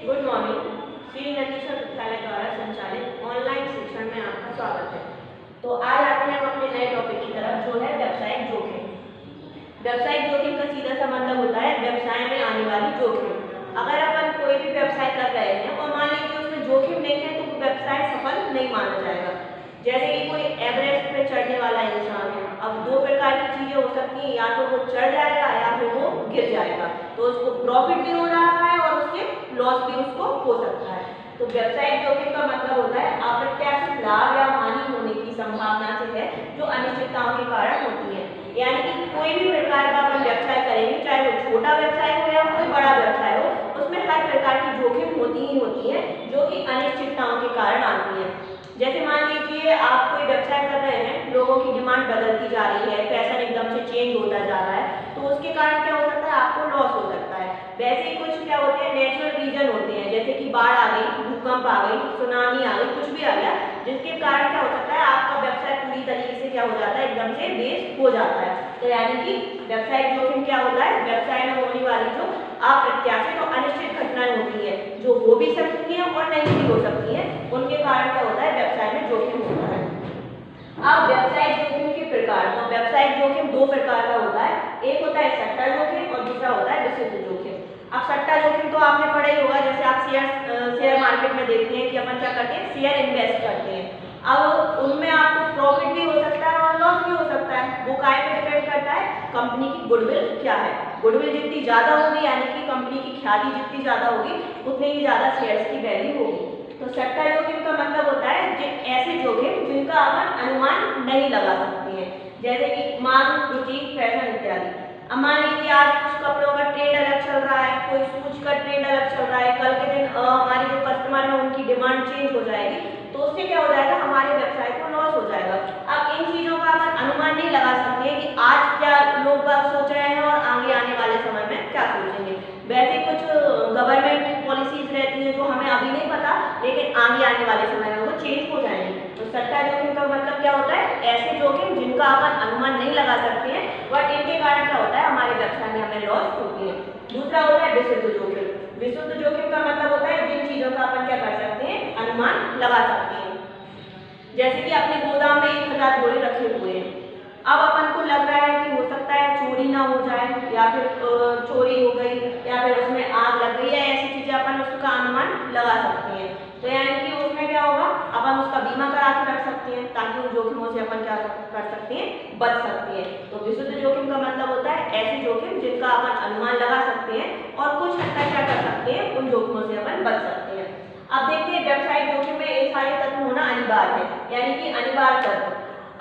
Good morning. Shri नतीशा विद्यालय द्वारा संचालित ऑनलाइन शिक्षण में आपका स्वागत है। तो आज आते हैं हम अपने नए टॉपिक की तरफ, जो है व्यावसायिक जोखिम। व्यावसायिक जोखिम का सीधा सा मतलब होता है व्यवसाय में आने वाली जोखिम। अगर अपन कोई भी व्यवसाय कर रहे हैं और मान लीजिए उसमें जोखिम नहीं है तो वो व्यवसाय सफल नहीं माना जाएगा। जैसे कि कोई एवरेस्ट पे चढ़ने वाला इंसान है, अब दो प्रकार की चीजें हो सकती हैं, या तो वो चढ़ जाएगा या फिर वो गिर जाएगा, तो उसको प्रॉफिट भी हो रहा है और उससे लॉस भी उसको हो सकता है। तो व्यवसायिक जोखिम का मतलब होता है अप्रत्याशित लाभ या हानि होने की संभावना से है, जो अनिश्चितताओं के कारण होती है। यानी कि कोई भी प्रकार का अपन व्यवसाय करेंगे, चाहे वो छोटा व्यवसाय हो या कोई बड़ा व्यवसाय हो, उसमें हर प्रकार की जोखिम होती ही होती है, जो कि अनिश्चितताओं के कारण आती है। जैसे मान लीजिए आप कोई व्यवसाय कर रहे हैं, लोगों की डिमांड बदलती जा रही है, फैशन एकदम से चेंज होता जा रहा है, तो उसके कारण क्या हो सकता है, आपको लॉस हो सकता है। वैसे ही कुछ क्या होते हैं, नेचुरल रीजन होते हैं, जैसे कि बाढ़ आ गई, भूकंप आ गई, सुनामी आ गई, कुछ भी आ गया, जिसके कारण क्या हो सकता है, आपका व्यवसाय पूरी तरीके से क्या हो जाता है, एकदम से वेस्ट हो जाता है। तो यानी कि व्यवसायिक जोखिम क्या होता है, व्यवसाय में होने वाली जो अप्रत्याशित और अनिश्चित घटनाएं होती है, जो हो भी सकती हैं और नहीं भी हो सकती हैं, उनके कारण क्या होता है, व्यवसाय में जोखिम होता है। अब व्यवसायिक जोखिम के प्रकार, तो व्यवसायिक जोखिम दो प्रकार का होता है, एक होता है सट्टा जोखिम और दूसरा होता है विशुद्ध जोखिम। अब सट्टा जोखिम तो आपने पढ़ा ही होगा, जैसे आप शेयर मार्केट में देखते हैं कि अपन क्या करते हैं, शेयर इन्वेस्ट करते हैं। अब उनमें आपको प्रॉफिट भी हो सकता है और लॉस भी हो सकता है, वो काय पे डिपेंड करता है, कंपनी की गुडविल क्या है। गुडविल जितनी ज्यादा होगी, यानी कि कंपनी की ख्याति जितनी ज्यादा होगी, उतनी ही ज्यादा शेयर्स की वैल्यू होगी। तो सट्टा जोखिम का मतलब होता है ऐसे जोखिम जिनका अपन अनुमान नहीं लगा सकते हैं, जैसे कि मांग, रुचि, फैशन इत्यादि। अब मान लीजिए आज कुछ कपड़ों का ट्रेंड अलग चल रहा है, कोई शूज का ट्रेंड अलग चल रहा है, कल के दिन हमारे जो कस्टमर है उनकी डिमांड चेंज हो जाएगी, तो उससे क्या हो जाएगा, हमारे व्यवसाय को लॉस हो जाएगा। अब इन चीजों का अपन अनुमान नहीं लगा सकते हैं कि आज क्या लोग बात सोच रहे हैं और आगे आने वाले समय में क्या सोचेंगे। वैसे कुछ गवर्नमेंट पॉलिसीज रहती है जो हमें अभी नहीं पता, लेकिन आगे आने वाले समय में वो चेंज हो जाएंगे। तो सट्टा जोखिम का मतलब क्या होता है, ऐसे जोखिम जिनका अपन अनुमान नहीं लगा सकते हैं, बट इनके कारण क्या होता है, हमारे व्यवसाय में हमें लॉस होती है। दूसरा होता है विशुद्ध जोखिम। विशुद्ध जोखिम का मतलब होता है जिन चीजों का अपन क्या कर सकते हैं, अनुमान लगा सकते हैं। जैसे कि अपने गोदाम में 1000 बोरे रखे हुए हैं, अब अपन को लग रहा है कि हो सकता है चोरी ना हो जाए, या फिर चोरी हो गई, या फिर उसमें आग लग गई, या ऐसी चीजें अपन उसका अनुमान लगा सकते हैं। तो यानी कि उसमें क्या होगा, अपन उसका बीमा करा के रख सकते हैं, ताकि उन जोखिमों से अपन क्या कर सकते हैं, बच सकते हैं। तो विशुद्ध जोखिम का मतलब होता है ऐसे जोखिम जिनका अपन अनुमान लगा सकते हैं और कुछ हद तक क्या कर सकते हैं, उन जोखिमों से अपन बच सकते हैं। अब देखते हैं व्यवसायिक जोखिम में ये सारे तत्व होना अनिवार्य है, यानी कि अनिवार्य तत्व।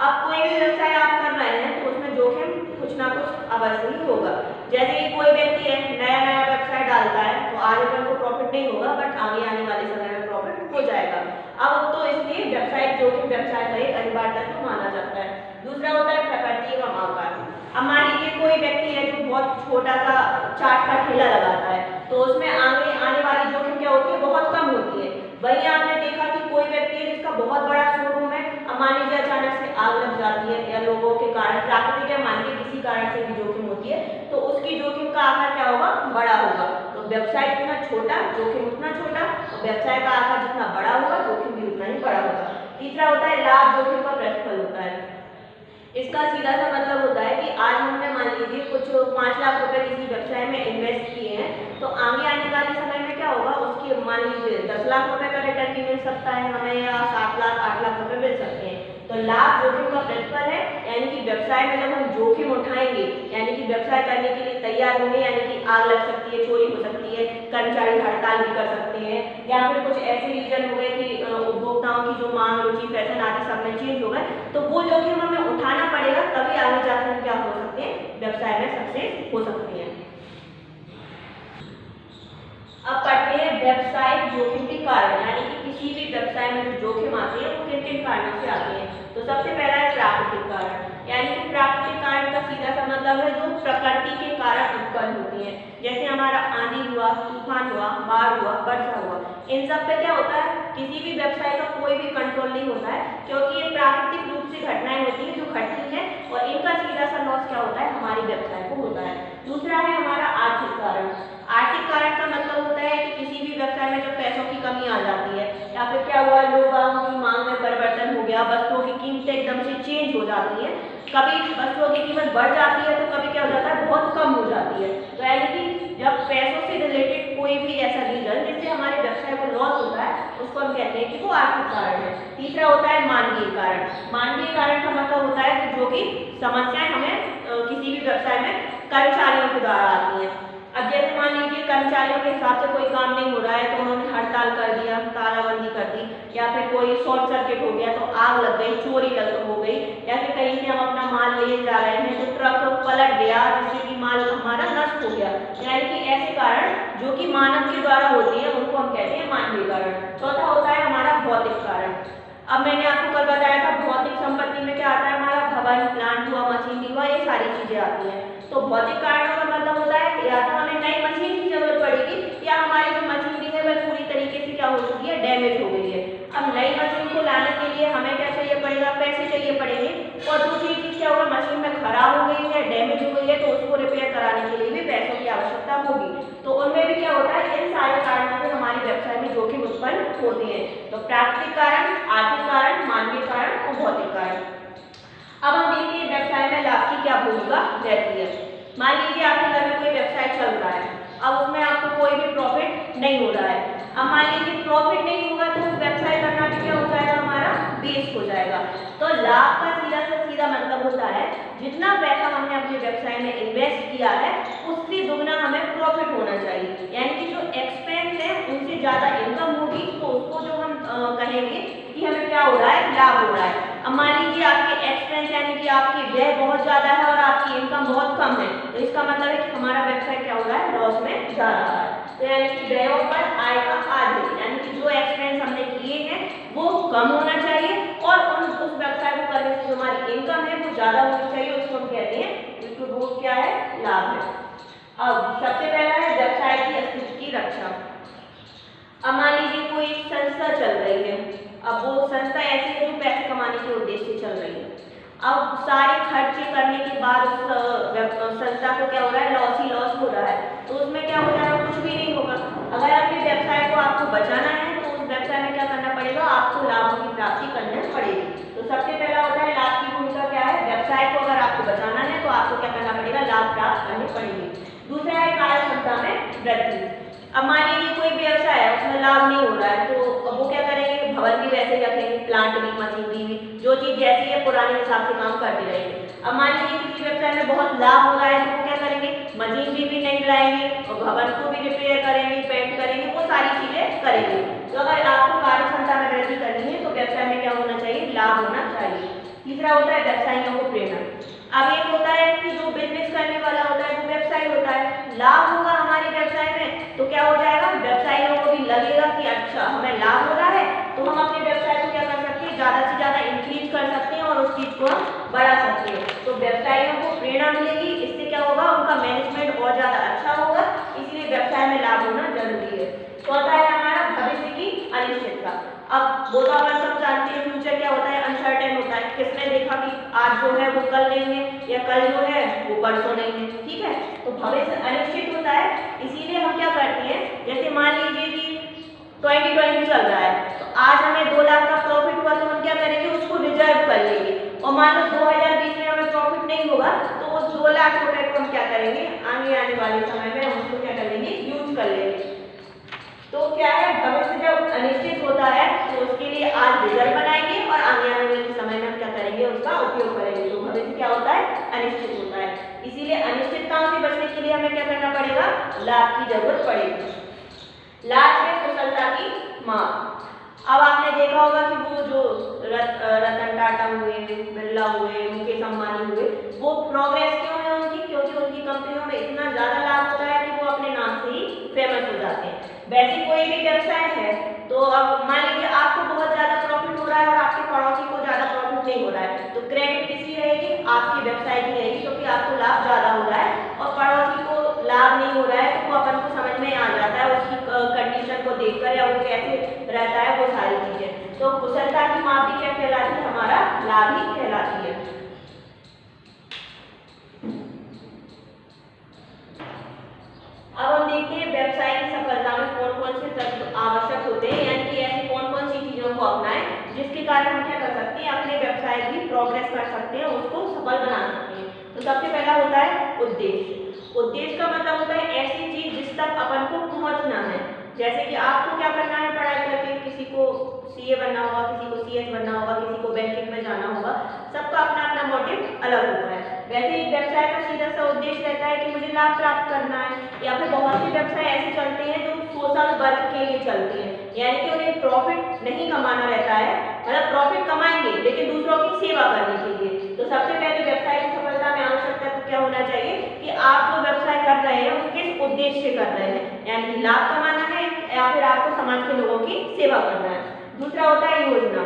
अब कोई भी व्यवसाय आप कर रहे हैं तो उसमें जोखिम कुछ ना कुछ अवश्य ही होगा। जैसे कि कोई व्यक्ति है, नया नया व्यवसाय डालता है, तो आज अपन को प्रॉफिट नहीं होगा, बट आगे आने वाले समय में प्रॉफिट हो जाएगा। अब तो इसलिए व्यवसायिक जोखिम व्यवसाय का एक अनिवार्य तत्व माना जाता है। दूसरा होता है प्रकृति एवं आकार। अब मान लीजिए कोई व्यक्ति है जो बहुत छोटा सा चाट का ठेला लगाता है, तो उसमें आगे आने वाली जोखिम क्या होती है, बहुत कम होती है। वहीं आपने देखा कि कोई व्यक्ति है जिसका बहुत बड़ा शोरूम है, अब मान लीजिए अचानक से आग लग जाती है, या लोगों के कारण, प्राकृतिक या मान के किसी कारण से भी जोखिम होती है, तो उसकी जोखिम का आकार क्या होगा, बड़ा होगा। तो व्यवसाय जितना छोटा, जोखिम उतना छोटा, और व्यवसाय का आकार जितना बड़ा होगा, जोखिम भी उतना ही बड़ा होगा। तीसरा होता है लाभ जोखिम का प्रतिफल होता है। इसका सीधा सा मतलब होता है कि आज हमने मान लीजिए कुछ 5 लाख रुपए किसी व्यवसाय में इन्वेस्ट किए हैं, तो आगे आने वाले समय में क्या होगा, उसके मान लीजिए 10 लाख रुपए का रिटर्न भी मिल सकता है हमें, या 7 लाख 8 लाख रुपए मिल सकते हैं। तो लाभ जोखिम का प्रतिफल है, यानी कि व्यवसाय में जब हम जोखिम उठाएंगे, यानी कि व्यवसाय करने के लिए तैयार होंगे, यानी कि आग लग सकती है, चोरी हो सकती है, कर्मचारी हड़ताल भी कर सकते हैं, या फिर कुछ ऐसे रीजन हो गए कि उपभोक्ताओं की जो मांग, रुचि, फैशन आदि सब में चेंज हो गए, तो वो जोखिम हमें उठाना पड़ेगा, तभी आगे जाकर हम क्या हो सकते हैं, व्यवसाय में सक्सेस हो सकते हैं। अब पढ़ते हैं व्यवसायिक जोखिम के कारण, यानी कि किसी भी व्यवसाय में जो जोखिम आते हैं वो किन किन कारणों से आते हैं। तो सबसे पहला है प्राकृतिक कारण, यानी कि प्राकृतिक कारण का सीधा सा मतलब है जो प्रकृति के कारण उत्पन्न होते हैं। जैसे हमारा आंधी हुआ, तूफान हुआ, बाढ़ हुआ, वर्षा हुआ, इन सब पे क्या होता है, किसी भी व्यवसाय का कोई भी कंट्रोल नहीं होता है, क्योंकि ये प्राकृतिक रूप से घटनाएं होती हैं जो घटती हैं, और इनका सीधा सा लॉस क्या होता है, हमारे व्यवसाय को होता है। दूसरा है हमारा आर्थिक कारण। आर्थिक कारण का मतलब होता है कि किसी भी व्यवसाय में कभी वस्तुओं की कीमत बढ़ जाती है तो कभी क्या हो जाता है, बहुत कम हो जाती है। तो यानी कि जब पैसों से रिलेटेड कोई भी ऐसा रीजन जिससे हमारे व्यवसाय को लॉस होता है उसको हम कहते हैं कि वो आर्थिक कारण है। तीसरा होता है मानवीय कारण। मानवीय कारण का मतलब होता है कि जो कि समस्याएं हमें किसी भी व्यवसाय में कर्मचारियों के द्वारा आती हैं। अब जैसे मान लीजिए कर्मचारियों के हिसाब से कोई काम नहीं हो रहा है तो उन्होंने हड़ताल कर दिया, तालाबंदी कर दी, या फिर कोई शॉर्ट सर्किट हो गया तो आग लग गई, चोरी हो गई, या फिर कहीं से हम अपना माल ले जा रहे हैं तो ट्रक पलट गया जिससे कि माल हमारा नष्ट हो गया। यानी कि ऐसे कारण जो कि मानव के द्वारा होती है उनको हम कहते हैं मानवीय कारण। चौथा होता है हमारा भौतिक कारण। अब मैंने आपको कल बताया था भौतिक संपत्ति में क्या आता है, हमारा भवन, प्लांट हुआ, मशीनरी हुआ, ये सारी चीजें आती हैं। तो भौतिक कारणों का मतलब होता है या तो हमें नई मशीन की जरूरत पड़ेगी या हमारी जो मशीनरी है वह पूरी तरीके से क्या हो चुकी है, डैमेज हो गई है। अब नई मशीन को लाने के लिए हमें क्या चाहिए पड़ेगा, पैसे चाहिए पड़ेंगे। और दूसरी चीज क्या होगा, मशीन में खराब हो गई है, डैमेज हो गई है तो उसको रिपेयर कराने के लिए भी पैसों की आवश्यकता होगी। तो उनमें भी क्या होता है, इन सारे कारणों से हमारे व्यवसाय में जोखिम उत्पन्न होते हैं। तो प्राकृतिक कारण, आर्थिक कारण, मानवीय कारण और भौतिक कारण। अब हम देखते हैं व्यवसाय में लाभ की क्या भूमिका रहती है। मान लीजिए आपके घर में कोई व्यवसाय चल रहा है, अब उसमें आपको कोई भी प्रॉफिट नहीं हो रहा है। अब मान लीजिए प्रॉफिट नहीं होगा तो व्यवसाय करना भी क्या हो जाएगा, हमारा वेस्ट हो जाएगा। तो लाभ का सीधा से सीधा मतलब होता है जितना पैसा हमने अपने व्यवसाय में इन्वेस्ट किया है उससे दुगना हमें प्रॉफिट होना चाहिए। यानी कि जो एक्सपेंस है उनसे ज्यादा इनकम होगी तो उसको जो हम कहेंगे कि हमें क्या हो रहा है, लाभ हो रहा है। अब मान लीजिए आपके एक्सपेंस यानी कि आपकी व्यय बहुत ज्यादा है और आपकी इनकम बहुत कम है, तो इसका मतलब है कि हमारा व्यवसाय क्या हो रहा है, लॉस में जा रहा है। तो यानी कि व्ययों पर आय का आधे, यानी कि जो एक्सपेंस हमने किए हैं वो कम होना चाहिए और उस व्यवसाय को करने से जो हमारी इनकम है वो ज्यादा होनी चाहिए, उसको हम कहते हैं, इसको वो क्या है, लाभ है। अब सबसे पहला है व्यवसाय की अस्तित्व की रक्षा। अब मान लीजिए कोई संस्था चल रही है, अब वो संस्था ऐसी है जो पैसे कमाने के उद्देश्य से चल रही है। अब सारे खर्चे करने के बाद उस संस्था को क्या हो रहा है, लॉस ही लॉस हो रहा है, तो उसमें क्या हो जाएगा, कुछ भी नहीं होगा। अगर आपके व्यवसाय को आपको बचाना है तो उस व्यवसाय में क्या करना पड़ेगा, आपको लाभों की प्राप्ति करनी पड़ेगी। तो सबसे पहला होता है लाभ की भूमिका क्या है, व्यवसाय को अगर आपको बचाना है तो आपको क्या करना पड़ेगा, लाभ प्राप्त करनी पड़ेगी। दूसरा है कार्य क्षमता में वृद्धि। अब मान लीजिए कोई व्यवसाय है उसमें लाभ नहीं हो रहा है तो अब वो क्या करेंगे, भवन भी वैसे ही रखेंगे, प्लांट भी, मशीनरी भी, जो चीज जैसी है पुराने हिसाब से काम करते रहेंगे। अब मान लीजिए किसी व्यवसाय में बहुत लाभ हो रहा है तो वो क्या करेंगे, मशीनरी भी नहीं लाएंगे और भवन को भी रिपेयर करेंगे, पेंट करेंगे, वो सारी चीजें करेंगे। तो अगर आपको कार्य क्षमता में वृद्धि करनी है तो व्यवसाय में क्या होना चाहिए, लाभ होना चाहिए। तीसरा होता है व्यवसायियों को प्रेरणा। अब एक होता है कि जो बिजनेस करने वाला होता है वो व्यवसायी होता है, लाभ होगा हमारे व्यवसाय में तो क्या हो जाएगा, व्यवसायियों को भी लगेगा कि अच्छा हमें लाभ हो रहा है तो हम अपने व्यवसाय को क्या कर सकते हैं, ज्यादा से ज्यादा इंक्रीज कर सकते हैं और उस चीज को हम बढ़ा सकते हैं। तो व्यवसायियों को प्रेरणा मिलेगी, इससे क्या होगा, उनका मैनेजमेंट और ज्यादा अच्छा होगा, इसलिए व्यवसाय में लाभ होना जरूरी है। चौथा है हमारा भविष्य की अनिश्चितता। अब वो तो अपन सब जानते हैं फ्यूचर क्या होता है, अनसर्टेन होता है। किसने देखा कि आज जो है वो कल नहीं है या कल जो है वो परसों नहीं है, ठीक है। तो भविष्य अनिश्चित होता है, इसीलिए हम क्या करते हैं, जैसे मान लीजिए कि 2020 चल रहा है तो आज हमें 2 लाख का प्रॉफिट हुआ तो हम क्या करेंगे, उसको रिजर्व कर लेंगे। और मान लो 2020 में हमें प्रॉफिट नहीं होगा तो उस 2 लाख रुपए को हम क्या करेंगे, आने वाले समय में हम उसको क्या कर लेंगे, यूज कर लेंगे। तो क्या है, भविष्य जब अनिश्चित होता है तो उसके लिए आज रिजर्व बनाएंगे और आने वाले समय में हम क्या करेंगे, उसका उपयोग करेंगे। तो भविष्य क्या होता है, अनिश्चित होता है, इसीलिए अनिश्चितताओं से बचने के लिए हमें क्या करना पड़ेगा, लाभ की जरूरत पड़ेगी। लाभ है कुशलता की माप। अब आपने देखा होगा कि वो जो रतन टाटा हुए, बिरला हुए, मुकेश अंबानी हुए, वो प्रोग्रेस क्यों है उनकी, क्योंकि उनकी कंपनियों में इतना ज्यादा लाभ होता है कि वो अपने नाम से ही फेमस हो जाते हैं। वैसे कोई भी व्यवसाय है तो अब मान लीजिए आपको बहुत ज्यादा प्रॉफिट हो रहा है और आपके पड़ोसी को ज्यादा प्रॉफिट नहीं हो रहा है, तो क्रेडिट किसकी रहेगी, आपके व्यवसाय की रहेगी, क्योंकि आपको लाभ ज्यादा हो रहा है और पड़ोसी को लाभ नहीं हो रहा है तो वो अपन को समझ में आ जाता है उसकी कंडीशन को देखकर या वो कैसे रहता है, वो सारी चीजें। तो कुशलता की माप भी क्या कहलाती है, हमारा लाभ ही कहलाती है। अब हम देखते हैं व्यवसाय की सफलता में कौन कौन से तत्व आवश्यक होते हैं, यानी कि ऐसी कौन कौन सी चीजों को अपनाएं जिसके कारण हम क्या कर सकते हैं, अपने व्यवसाय की प्रोग्रेस कर सकते हैं, उसको सफल बना सकते हैं। तो सबसे पहला होता है उद्देश्य। उद्देश्य का मतलब होता है ऐसी चीज जिस तक अपन को पहुंचना है। जैसे कि आपको क्या करना है पढ़ाई करके, किसी को सीए बनना होगा, किसी को सीएस बनना होगा, किसी को बैंकिंग में जाना होगा, सबका अपना अपना मोटिव अलग होता है। वैसे ही व्यवसाय का सीधा सा उद्देश्य रहता है कि मुझे लाभ प्राप्त करना है, या फिर बहुत से व्यवसाय ऐसे चलते हैं जो सोशल वर्क के लिए चलते हैं, यानी कि उन्हें प्रॉफिट नहीं कमाना रहता है, मतलब प्रॉफिट कमाएंगे लेकिन दूसरों की सेवा करने के लिए। तो सबसे पहले व्यवसाय की सफलता में आवश्यकता तो क्या होना चाहिए कि आप जो व्यवसाय कर रहे हैं वो किस उद्देश्य से कर रहे हैं, यानी कि लाभ कमाना है या फिर आपको समाज के लोगों की सेवा करना है। दूसरा होता है योजना।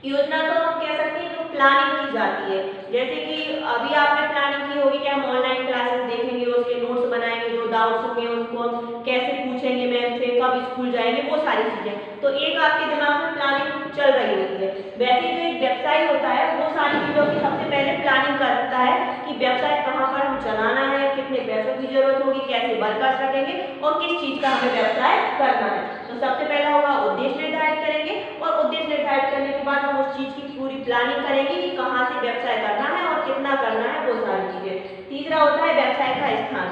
योजना तो हम कह सकते हैं जो प्लानिंग की जाती है, जैसे कि अभी आपने प्लानिंग की होगी कि हम ऑनलाइन क्लासेस देखेंगे, उसके नोट्स बनाएंगे, जो डाउट्स होंगे उनको हम कैसे पूछेंगे मैम से, कब स्कूल जाएंगे, वो सारी चीजें। तो एक आपके दिमाग में प्लानिंग चल रही होती है। वैसे जो एक व्यवसाय होता है वो सारी चीजों की सबसे पहले प्लानिंग करता है कि व्यवसाय कहाँ पर हम चलाना है, कितने पैसों की जरूरत होगी, कैसे वर्कर्स रखेंगे और किस चीज का हमें व्यवसाय करना है। तो सबसे पहला होगा उद्देश्य निर्धारित करेंगे, और उद्देश्य निर्धारित करने के बाद हम उस चीज की पूरी प्लानिंग करेंगे कि कहाँ से व्यवसाय करना है और कितना करना है, वो सारी चीजें। तीसरा होता है व्यवसाय का स्थान।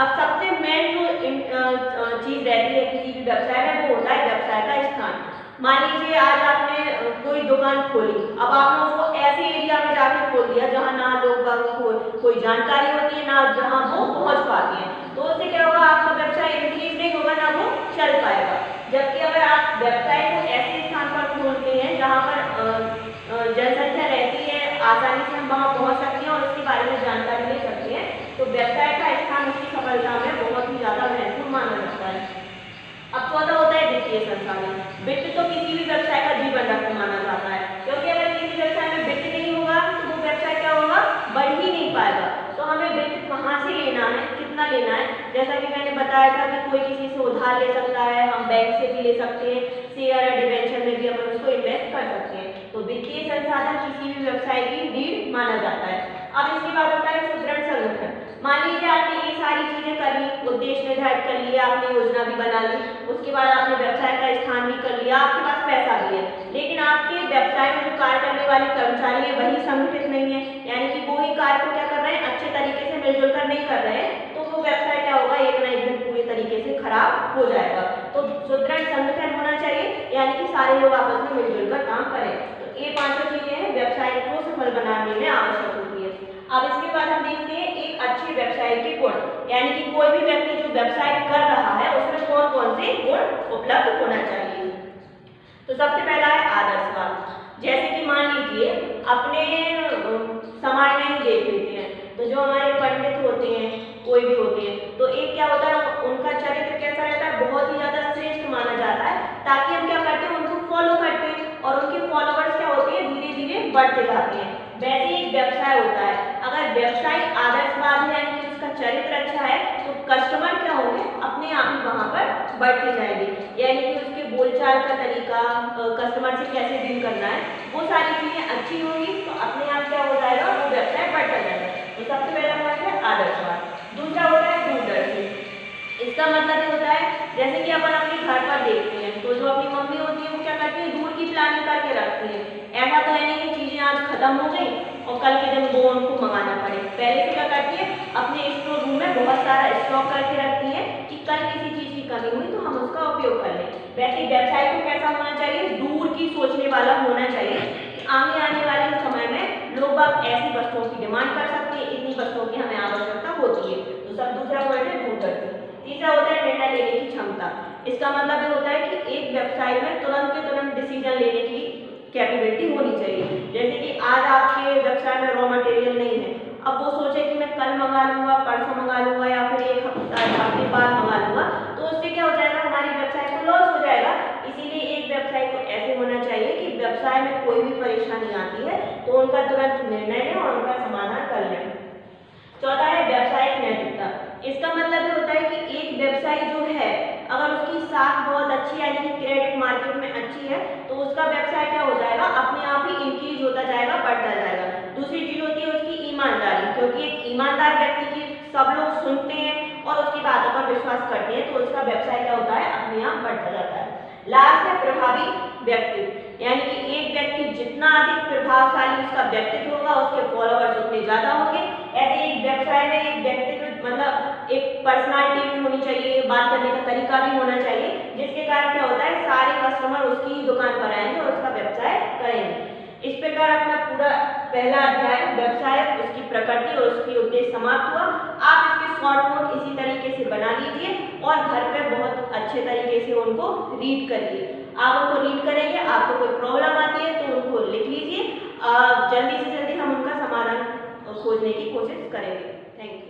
अब सबसे मेन जो चीज रहती है किसी भी व्यवसाय में वो होता है व्यवसाय का स्थान। मान लीजिए आज आपने कोई दुकान खोली, अब आपने उसको ऐसे एरिया में जाके खोल दिया जहां ना लोग को कोई जानकारी होती है, ना जहां वो पहुंच पाती है, तो उससे क्या होगा, आपका व्यवसाय इंक्रीज नहीं होगा, ना वो चल पाएगा। जबकि अगर आप व्यवसाय को ऐसे स्थान पर खोलते हैं जहाँ पर जनसंख्या रहती है, आसानी से हम वहाँ पहुँच सकते हैं और उसके बारे में जानकारी ले सकते हैं, तो व्यवसाय का स्थान उसकी सफलता में बहुत ही ज्यादा महत्वपूर्ण माना जाता है। अब चौथा होता है वित्तीय संसाधन। वित्त तो किसी भी व्यवसाय का जीवन रत्न माना जाता है, क्योंकि अगर किसी व्यवसाय में वित्त नहीं होगा तो वो व्यवसाय क्या होगा, बढ़ ही नहीं पाएगा। तो हमें वित्त कहाँ से लेना है, कितना लेना है, जैसा कि मैंने बताया था कि कोई किसी से उधार ले सकता है, हम बैंक से भी ले सकते हैं, शेयर या डिबेंचर में भी अपन उसको इन्वेस्ट कर सकते हैं। तो वित्तीय संसाधन किसी भी व्यवसाय की रीढ़ माना जाता है। अब इसके बाद होता है सुदृढ़ संगठन। मान लीजिए आपने ये सारी चीजें कर ली, उद्देश्य निर्धारित कर लिया, आपने योजना भी बना ली, उसके बाद आपने व्यवसाय का स्थान भी कर लिया, आपके पास पैसा भी है, लेकिन आपके व्यवसाय में जो कार्य करने वाले कर्मचारी है वही संगठित नहीं है, यानी कि वो ही कार्य को क्या कर रहे हैं, अच्छे तरीके से मिलजुल कर नहीं कर रहे हैं, तो वो व्यवसाय क्या होगा, एक ना एक दिन पूरी तरीके से खराब हो जाएगा। तो सुदृढ़ संगठन होना चाहिए, यानी कि सारे लोग आपस में मिलजुल कर काम करें। तो ये पांचों चीजें हैं व्यवसाय को सफल बनाने में आवश्यक होती है। अब इसके बाद हम देखते हैं एक अच्छे व्यवसाय के गुण, यानी कि कोई भी व्यक्ति जो व्यवसाय कर रहा है उसमें कौन कौन से गुण उपलब्ध होना चाहिए। तो सबसे पहला है आदर्शवाद। जैसे कि मान लीजिए अपने समाज में ही देख लेते हैं, तो जो हमारे पंडित होते हैं, कोई भी होते हैं, तो एक क्या होता है, उनका चरित्र कैसा रहता है, बहुत ही ज्यादा श्रेष्ठ माना जाता है, ताकि हम क्या करते हैं, उनको फॉलो करते हैं और उनके फॉलोवर्स क्या होते हैं, धीरे धीरे बढ़ते जाते हैं। वैसे एक व्यवसाय होता है, अगर व्यवसाय आदर्शवाद है यानी कि उसका चरित्र अच्छा है, तो कस्टमर क्या होंगे, अपने आप ही वहां पर बढ़ते जाएंगे, यानी कि उसके बोलचाल का तरीका, कस्टमर से कैसे डील करना है, वो सारी चीजें अच्छी होंगी, तो अपने आप क्या हो जाएगा, वो व्यवसाय बढ़ता जाएगा। तो सबसे पहला पॉइंट है आदर्शवाद। दूसरा होता है दूरदर्शी। इसका मतलब ये होता है, जैसे कि अपन अपने घर पर देखते हैं, तो जो अपनी मम्मी होती है वो क्या करती है, दूर की प्लानिंग करके रखती है। ऐसा तो है नहीं कि चीजें आज खत्म हो गई और कल के दिन वो उनको मंगाना पड़े, पहले से क्या करती है, अपने स्टोर रूम में बहुत सारा स्टॉक करके रखती है कि कल किसी चीज की कमी हुई तो हम उसका उपयोग कर लें। वैसे व्यवसाय को कैसा होना चाहिए, दूर की सोचने वाला होना चाहिए कि आने वाले समय में लोग अब ऐसी वस्तुओं की डिमांड कर सकते हैं, इतनी वस्तुओं की हमें आवश्यकता होती है। तो सब दूसरा पॉइंट है दूरदर्शी। तीसरा होता है निर्णय लेने की क्षमता। इसका मतलब ये होता है कि एक व्यवसाय में तुरंत के तुरंत डिसीजन लेने की कैपेबिलिटी होनी चाहिए। जैसे कि आज आपके व्यवसाय में रॉ मटेरियल नहीं है, अब वो सोचे कि मैं कल मंगा लूंगा, परसों मंगा लूंगा या फिर एक हफ्ते बाद मंगा लूंगा, तो उससे क्या हो जाएगा, हमारी व्यवसाय को लॉस हो जाएगा। इसीलिए एक व्यवसाय को ऐसे होना चाहिए कि व्यवसाय में कोई भी परेशानी आती है तो उनका तुरंत निर्णय लें और उनका समाधान कर लें। चौथा है व्यावसायिक नैतिकता। इसका मतलब ये होता है कि एक व्यवसाय जो है, अगर उसकी साख बहुत अच्छी यानी कि क्रेडिट मार्केट में अच्छी है, तो उसका व्यवसाय क्या हो जाएगा, अपने आप ही इंक्रीज होता जाएगा, बढ़ता जाएगा। दूसरी चीज होती है उसकी ईमानदारी, क्योंकि एक ईमानदार व्यक्ति की सब लोग सुनते हैं और उसकी बातों पर विश्वास करते हैं, तो उसका व्यवसाय क्या होता है, अपने आप बढ़ता जाता है। लास्ट है प्रभावी व्यक्ति। यानी कि एक व्यक्ति जितना अधिक प्रभावशाली उसका व्यक्तित्व होगा, उसके फॉलोअर्स उतने ज़्यादा होंगे। ऐसे एक व्यवसाय में एक व्यक्तित्व मतलब एक पर्सनालिटी भी होनी चाहिए, बात करने का तरीका भी होना चाहिए, जिसके कारण क्या होता है सारे कस्टमर उसकी दुकान पर आएंगे और उसका व्यवसाय करेंगे। इस प्रकार अपना पूरा पहला अध्याय व्यवसाय, उसकी प्रकृति और उसकी उद्देश्य समाप्त हुआ। आप इसके शॉर्ट नोट इसी तरीके से बना लीजिए और घर पे बहुत अच्छे तरीके से उनको रीड करिए। आप उनको रीड करेंगे, आपको कोई प्रॉब्लम आती है तो उनको लिख लीजिए, जल्दी से जल्दी हम उनका समाधान खोजने की कोशिश करेंगे। Thank you.